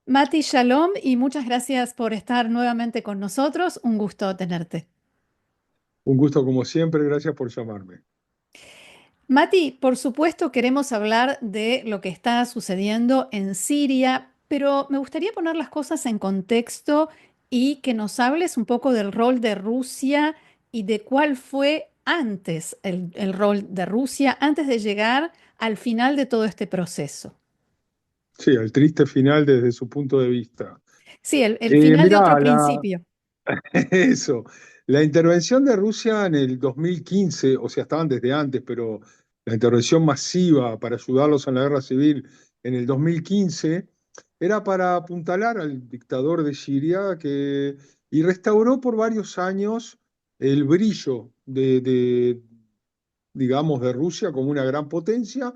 Mati, shalom y muchas gracias por estar nuevamente con nosotros. Un gusto tenerte. Un gusto como siempre, gracias por llamarme. Mati, por supuesto queremos hablar de lo que está sucediendo en Siria, pero me gustaría poner las cosas en contexto y que nos hables un poco del rol de Rusia y de cuál fue antes el rol de Rusia, antes de llegar al final de todo este proceso. Sí, el triste final desde su punto de vista. Sí, el final de otro Mirá, principio. eso, la intervención de Rusia en el 2015, o sea, estaban desde antes, pero la intervención masiva para ayudarlos en la guerra civil en el 2015 era para apuntalar al dictador de Siria y restauró por varios años el brillo digamos, de Rusia como una gran potencia,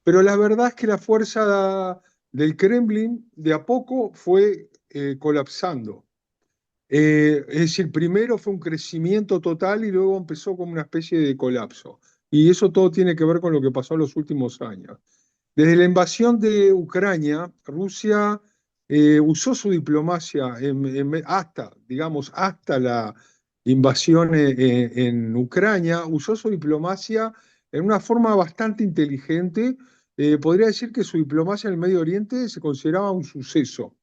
pero la verdad es que la fuerza del Kremlin de a poco fue colapsando. Es decir, primero fue un crecimiento total y luego empezó como una especie de colapso. Y eso todo tiene que ver con lo que pasó en los últimos años. Desde la invasión de Ucrania, Rusia usó su diplomacia hasta, digamos, hasta la invasión en Ucrania, usó su diplomacia en una forma bastante inteligente. Podría decir que su diplomacia en el Medio Oriente se consideraba un suceso,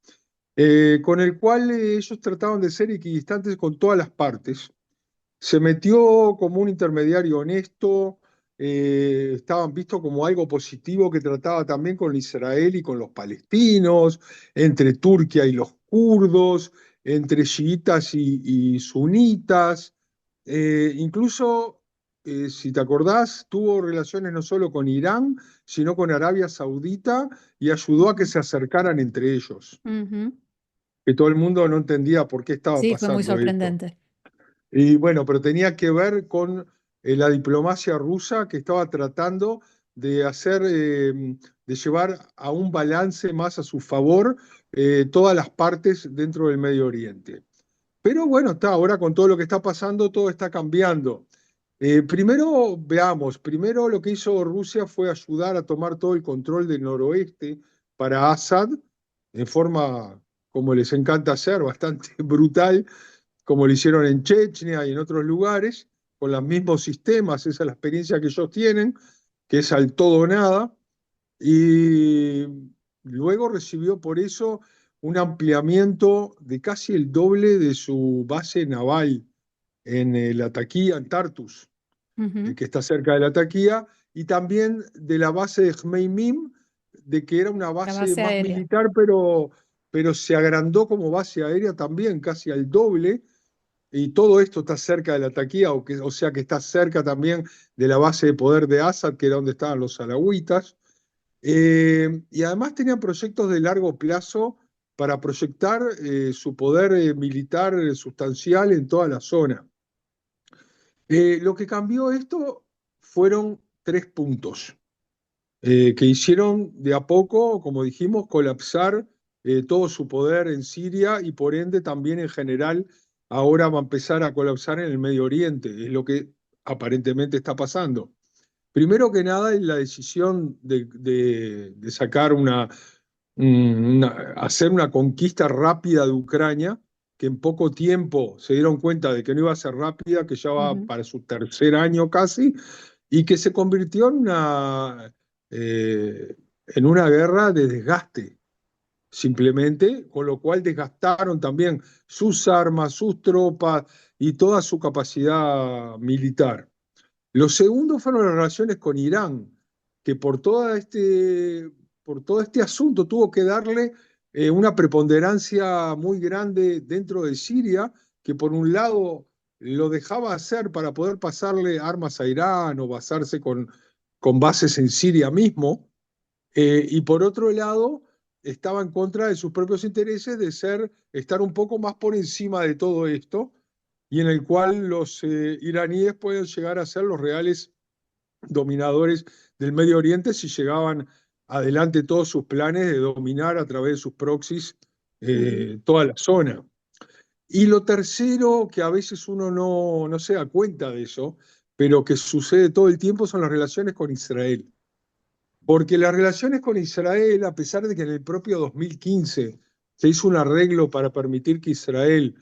con el cual ellos trataban de ser equidistantes con todas las partes. Se metió como un intermediario honesto, estaban vistos como algo positivo que trataba también con Israel y con los palestinos, entre Turquía y los kurdos, entre chiitas y sunitas. Incluso, si te acordás, tuvo relaciones no solo con Irán, sino con Arabia Saudita y ayudó a que Ujú, se acercaran entre ellos, ujú. que todo el mundo no entendía por qué estaba Sí, fue muy pasando esto. sorprendente. Y bueno, pero tenía que ver con la diplomacia rusa que estaba tratando de de llevar a un balance más a su favor todas las partes dentro del Medio Oriente. Pero bueno, está, ahora con todo lo que está pasando, todo está cambiando. Primero, veamos, primero lo que hizo Rusia fue ayudar a tomar todo el control del noroeste para Assad, en forma, como les encanta hacer, bastante brutal, como lo hicieron en Chechnya y en otros lugares, con los mismos sistemas, esa es la experiencia que ellos tienen, que es al todo o nada, y luego recibió por eso un ampliamiento de casi el doble de su base naval en Latakia, en Tartus, Ujú. que está cerca de Latakia, y también de la base de Jmeimim, de que era una La base base más aérea. militar, pero se agrandó como base aérea también, casi al doble, y todo esto está cerca de la Taquía, o sea que está cerca también de la base de poder de Assad, que era donde estaban los alawitas. Y además tenían proyectos de largo plazo para proyectar su poder militar sustancial en toda la zona. Lo que cambió esto fueron tres puntos que hicieron de a poco, como dijimos, colapsar todo su poder en Siria y por ende también en general ahora va a empezar a colapsar en el Medio Oriente, es lo que aparentemente está pasando. Primero que nada es la decisión de sacar hacer una conquista rápida de Ucrania, que en poco tiempo se dieron cuenta de que no iba a ser rápida, que ya va Ujú. para su tercer año casi, y que se convirtió en una guerra de desgaste, simplemente, con lo cual desgastaron también sus armas, sus tropas y toda su capacidad militar. Lo segundo fueron las relaciones con Irán, que por todo este asunto tuvo que darle una preponderancia muy grande dentro de Siria, que por un lado lo dejaba hacer para poder pasarle armas a Irán o basarse con bases en Siria mismo, y por otro lado estaba en contra de sus propios intereses de estar un poco más por encima de todo esto, y en el cual los iraníes pueden llegar a ser los reales dominadores del Medio Oriente si llegaban adelante todos sus planes de dominar a través de sus proxies Ujú. toda la zona. Y lo tercero, que a veces uno no se da cuenta de eso, pero que sucede todo el tiempo, son las relaciones con Israel. Porque las relaciones con Israel, a pesar de que en el propio 2015 se hizo un arreglo para permitir que Israel,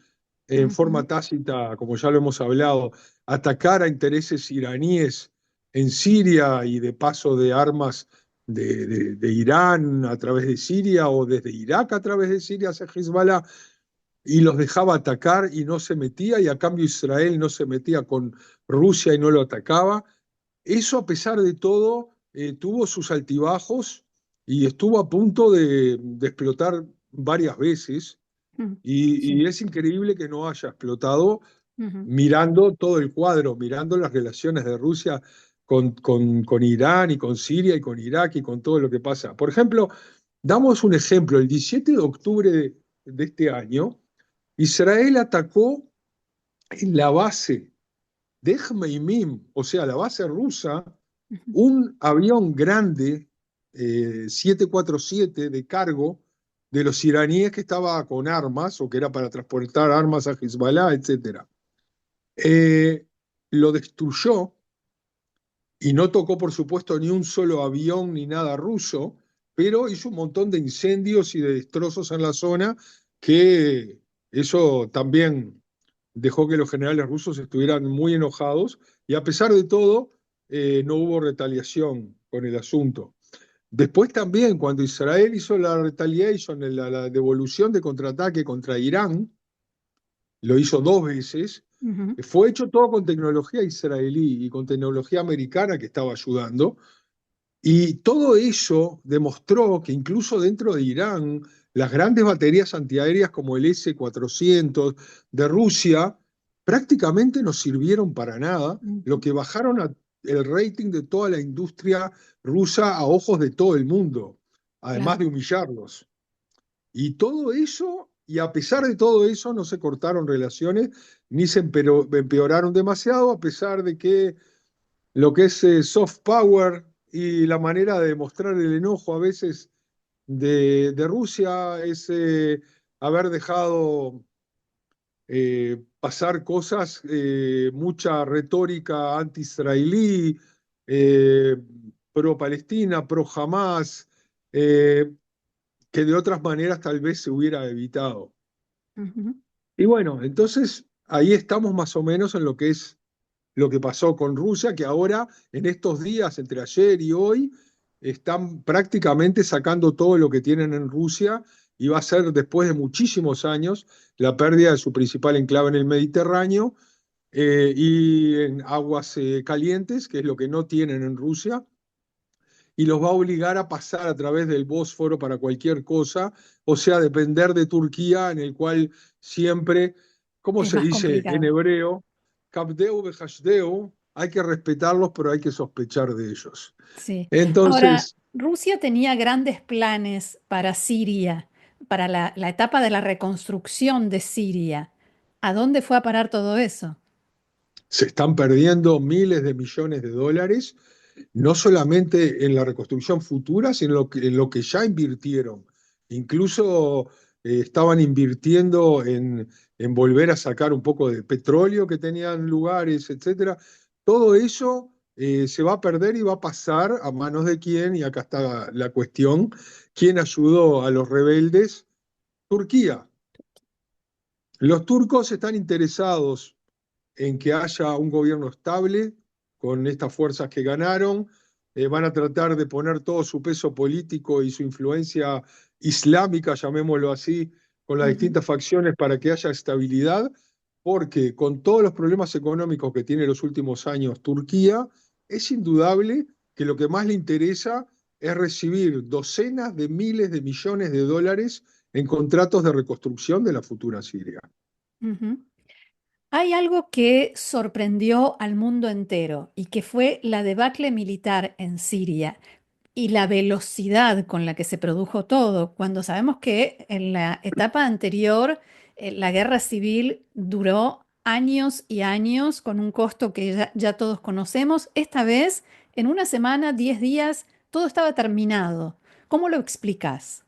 en Ujú, forma tácita, como ya lo hemos hablado, atacara intereses iraníes en Siria y de paso de armas de Irán a través de Siria o desde Irak a través de Siria hacia Hezbollah, y los dejaba atacar y no se metía, y a cambio Israel no se metía con Rusia y no lo atacaba. Eso, a pesar de todo, tuvo sus altibajos y estuvo a punto de explotar varias veces, ujú, y sí. es increíble que no haya explotado Ujú, mirando todo el cuadro, mirando las relaciones de Rusia con Irán y con Siria y con Irak y con todo lo que pasa. Por ejemplo, damos un ejemplo, el 17 de octubre de este año, Israel atacó en la base de Jmeimim, o sea, la base rusa, ujú, un avión grande, 747 de cargo, de los iraníes que estaba con armas, o que era para transportar armas a Hezbollah, etc. Eh, lo destruyó y no tocó, por supuesto, ni un solo avión ni nada ruso, pero hizo un montón de incendios y de destrozos en la zona, que eso también dejó que los generales rusos estuvieran muy enojados, y a pesar de todo, no hubo retaliación con el asunto. Después también, cuando Israel hizo la retaliation, la devolución de contraataque contra Irán, lo hizo dos veces, ujú, fue hecho todo con tecnología israelí y con tecnología americana que estaba ayudando, y todo eso demostró que incluso dentro de Irán, las grandes baterías antiaéreas como el S-400 de Rusia prácticamente no sirvieron para nada, lo ujú, que bajaron el rating de toda la industria rusa a ojos de todo el mundo, además de claro. humillarlos. Y todo eso, y a pesar de todo eso, no se cortaron relaciones ni se empeoraron demasiado, a pesar de que lo que es soft power y la manera de mostrar el enojo a veces de Rusia es haber dejado pasar cosas, mucha retórica anti-israelí, eh, pro-Palestina, pro-Hamas, eh, que de otras maneras tal vez se hubiera evitado. Ujú, Y bueno, entonces ahí estamos más o menos en lo que es lo que pasó con Rusia, que ahora, en estos días, entre ayer y hoy, están prácticamente sacando todo lo que tienen en Rusia, y va a ser, después de muchísimos años, la pérdida de su principal enclave en el Mediterráneo, y en aguas calientes, que es lo que no tienen en Rusia, y los va a obligar a pasar a través del Bósforo para cualquier cosa, o sea, depender de Turquía, en el cual siempre, ¿cómo es se más dice en complicado. hebreo? Kabdeu behashdeu, hay que respetarlos, pero hay que sospechar de ellos. Sí. Ahora, Entonces, Rusia tenía grandes planes para Siria, para la etapa de la reconstrucción de Siria. ¿A dónde fue a parar todo eso? se están perdiendo miles de millones de dólares, no solamente en la reconstrucción futura, sino en lo que ya invirtieron. Incluso estaban invirtiendo en volver a sacar un poco de petróleo que tenían lugares, etcétera. Todo eso se va a perder y va a pasar a manos de quién, y acá está la cuestión: ¿quién ayudó a los rebeldes? Turquía. Los turcos están interesados en que haya un gobierno estable con estas fuerzas que ganaron. Van a tratar de poner todo su peso político y su influencia islámica, llamémoslo así, con las Ujú, distintas facciones, para que haya estabilidad, porque con todos los problemas económicos que tiene en los últimos años Turquía, es indudable que lo que más le interesa es recibir docenas de miles de millones de dólares en contratos de reconstrucción de la futura Siria. ujú. Hay algo que sorprendió al mundo entero y que fue la debacle militar en Siria y la velocidad con la que se produjo todo, cuando sabemos que en la etapa anterior la guerra civil duró años y años con un costo que ya todos conocemos. Esta vez, en una semana, 10 días, todo estaba terminado. ¿Cómo lo explicas?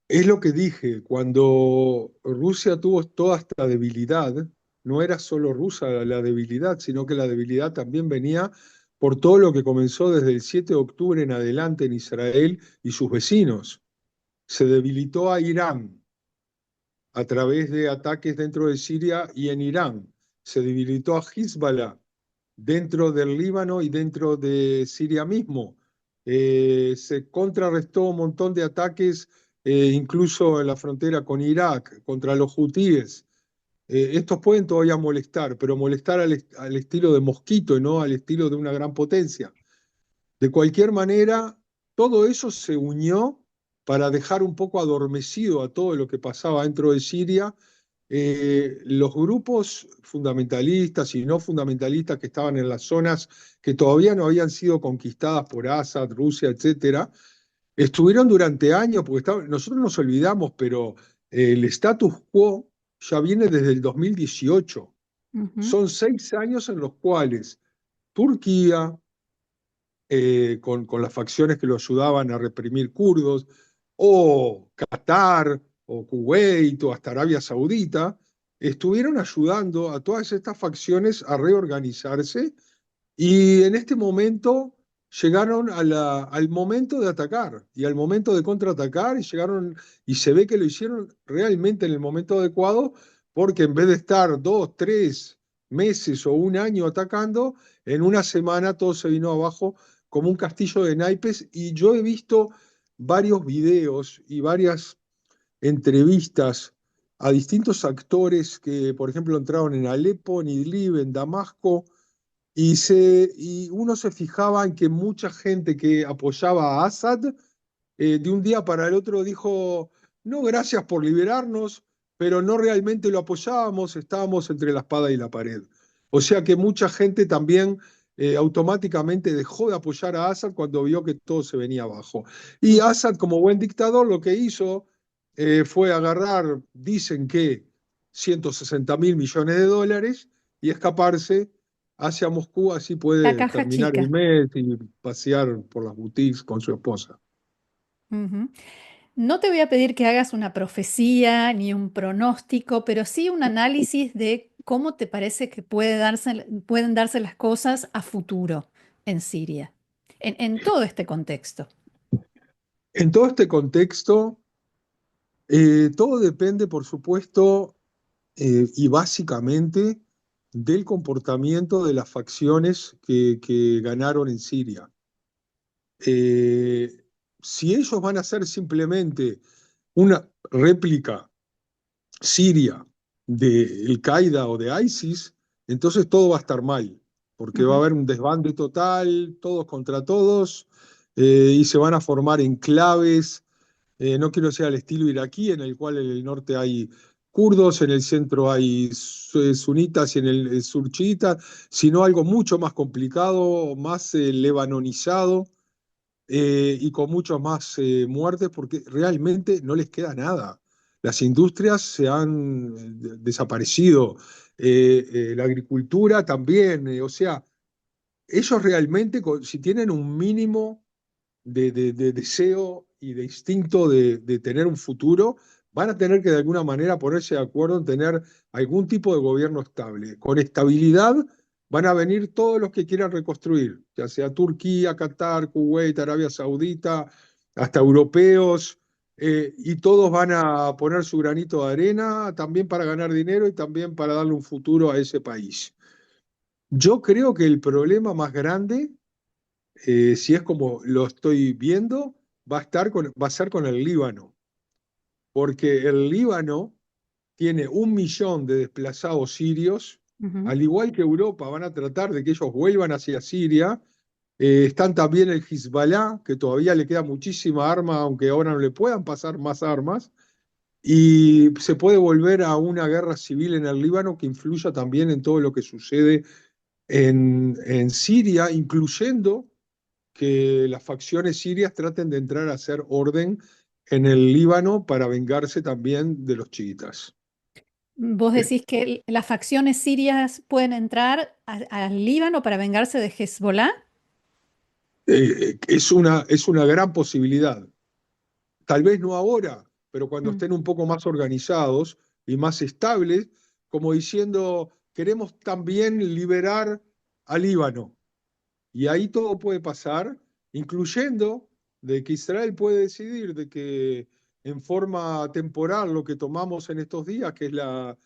Es lo que dije, cuando Rusia tuvo toda esta debilidad, no era solo rusa la debilidad, sino que la debilidad también venía por todo lo que comenzó desde el 7 de octubre en adelante en Israel y sus vecinos. se debilitó a Irán a través de ataques dentro de Siria y en Irán. Se debilitó a Hezbollah dentro del Líbano y dentro de Siria mismo. Se contrarrestó un montón de ataques, incluso en la frontera con Irak, contra los hutíes. Estos pueden todavía molestar, pero molestar al estilo de mosquito y no al estilo de una gran potencia. De cualquier manera, todo eso se unió para dejar un poco adormecido a todo lo que pasaba dentro de Siria. Los grupos fundamentalistas y no fundamentalistas que estaban en las zonas que todavía no habían sido conquistadas por Assad, Rusia, etcétera, estuvieron durante años, porque nosotros nos olvidamos, pero el status quo ya viene desde el 2018. Ujú. Son 6 años en los cuales Turquía, con las facciones que lo ayudaban a reprimir kurdos, o Qatar, o Kuwait, o hasta Arabia Saudita, estuvieron ayudando a todas estas facciones a reorganizarse y en este momento llegaron al momento de atacar y al momento de contraatacar y llegaron y se ve que lo hicieron realmente en el momento adecuado porque en vez de estar 2, 3 meses o un año atacando, en una semana todo se vino abajo como un castillo de naipes y yo he visto varios videos y varias entrevistas a distintos actores que, por ejemplo, entraron en Alepo, en Idlib, en Damasco, y uno se fijaba en que mucha gente que apoyaba a Assad, de un día para el otro dijo, no, gracias por liberarnos, pero no realmente lo apoyábamos, estábamos entre la espada y la pared. O sea que mucha gente también automáticamente dejó de apoyar a Assad cuando vio que todo se venía abajo. Y Mm. Assad, como buen dictador, lo que hizo fue agarrar, dicen que 160.000 millones de dólares y escaparse hacia Moscú, así La puede caja terminar el chica. mes y pasear por las boutiques con su esposa. Ujú. No te voy a pedir que hagas una profecía ni un pronóstico, pero sí un análisis de cómo te parece que pueden darse las cosas a futuro en Siria, en todo este contexto. En todo este contexto, todo depende, por supuesto, y básicamente del comportamiento de las facciones que ganaron en Siria. Eh, si ellos van a ser simplemente una réplica siria de Al-Qaeda o de ISIS, entonces todo va a estar mal, porque va a Ujú. haber un desbande total, todos contra todos, y se van a formar enclaves. No quiero ser al estilo iraquí, en el cual en el norte hay kurdos, en el centro hay sunitas y en el sur chiitas, sino algo mucho más complicado, más lebanonizado, y con muchas más muertes, porque realmente no les queda nada. Las industrias se han desaparecido, la agricultura también, o sea, ellos realmente, si tienen un mínimo de deseo y de instinto de tener un futuro, van a tener que de alguna manera ponerse de acuerdo en tener algún tipo de gobierno estable. Con estabilidad van a venir todos los que quieran reconstruir, ya sea Turquía, Qatar, Kuwait, Arabia Saudita, hasta europeos, y todos van a poner su granito de arena también para ganar dinero y también para darle un futuro a ese país. Yo creo que el problema más grande, si es como lo estoy viendo, va a ser con el Líbano, porque el Líbano tiene 1 millón de desplazados sirios, Ujú. al igual que Europa, van a tratar de que ellos vuelvan hacia Siria. Están también el Hezbollah, que todavía le queda muchísima arma, aunque ahora no le puedan pasar más armas, y se puede volver a una guerra civil en el Líbano que influya también en todo lo que sucede en Siria, incluyendo que las facciones sirias traten de entrar a hacer orden en el Líbano para vengarse también de los chiitas. Vos Eh, decís que las facciones sirias pueden entrar al Líbano para vengarse de Hezbollah. es una gran posibilidad. Tal vez no ahora, pero cuando Mm. estén un poco más organizados y más estables, como diciendo, queremos también liberar al Líbano. Y ahí todo puede pasar, incluyendo de que Israel puede decidir de que en forma temporal lo que tomamos en estos días, que es la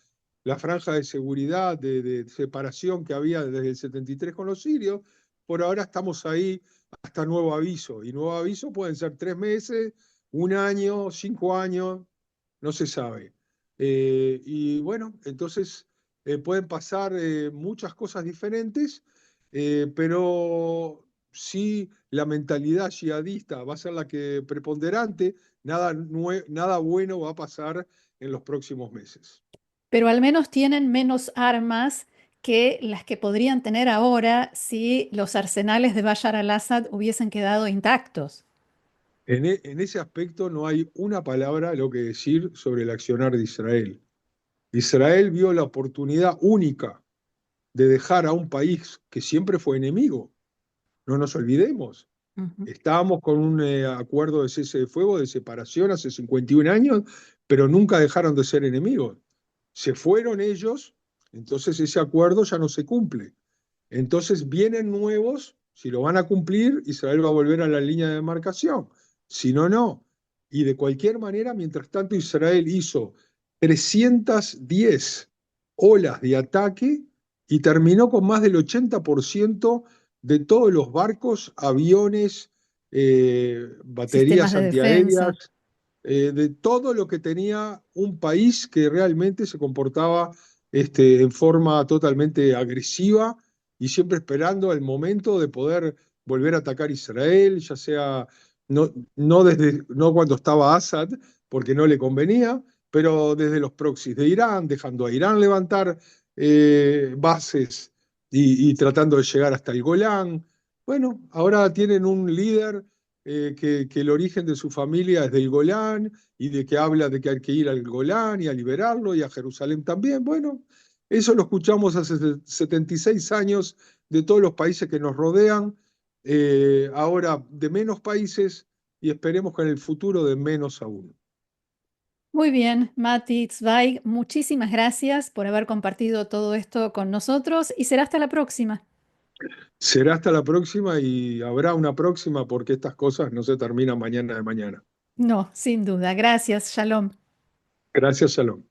franja de seguridad, de separación que había desde el 73 con los sirios. Por ahora estamos ahí hasta nuevo aviso. Y nuevo aviso pueden ser 3 meses, un año, 5 años, no se sabe. Y bueno, entonces pueden pasar muchas cosas diferentes, pero sí la mentalidad yihadista va a ser la que preponderante, nada bueno va a pasar en los próximos meses. Pero al menos tienen menos armas que las que podrían tener ahora si los arsenales de Bashar al-Assad hubiesen quedado intactos. En ese aspecto no hay una palabra lo que decir sobre el accionar de Israel. Israel vio la oportunidad única de dejar a un país que siempre fue enemigo. No nos olvidemos. Ujú. Estábamos con un acuerdo de cese de fuego, de separación hace 51 años, pero nunca dejaron de ser enemigos. Se fueron ellos, entonces ese acuerdo ya no se cumple. Entonces vienen nuevos, si lo van a cumplir, Israel va a volver a la línea de demarcación, si no, no. Y de cualquier manera, mientras tanto, Israel hizo 310 olas de ataque y terminó con más del 80% de todos los barcos, aviones, Sistemas baterías de defensa. antiaéreas, de todo lo que tenía un país que realmente se comportaba en forma totalmente agresiva y siempre esperando el momento de poder volver a atacar Israel, ya sea no cuando estaba Assad, porque no le convenía, pero desde los proxies de Irán, dejando a Irán levantar bases y tratando de llegar hasta el Golán. Bueno, ahora tienen un líder que el origen de su familia es del Golán y de que habla de que hay que ir al Golán y a liberarlo y a Jerusalén también. Bueno, eso lo escuchamos hace 76 años de todos los países que nos rodean, ahora de menos países y esperemos que en el futuro de menos aún. Muy bien, Mati Zweig, muchísimas gracias por haber compartido todo esto con nosotros y será hasta la próxima. Será hasta la próxima y habrá una próxima porque estas cosas no se terminan mañana de mañana. No, sin duda. Gracias. Shalom. Gracias, Shalom.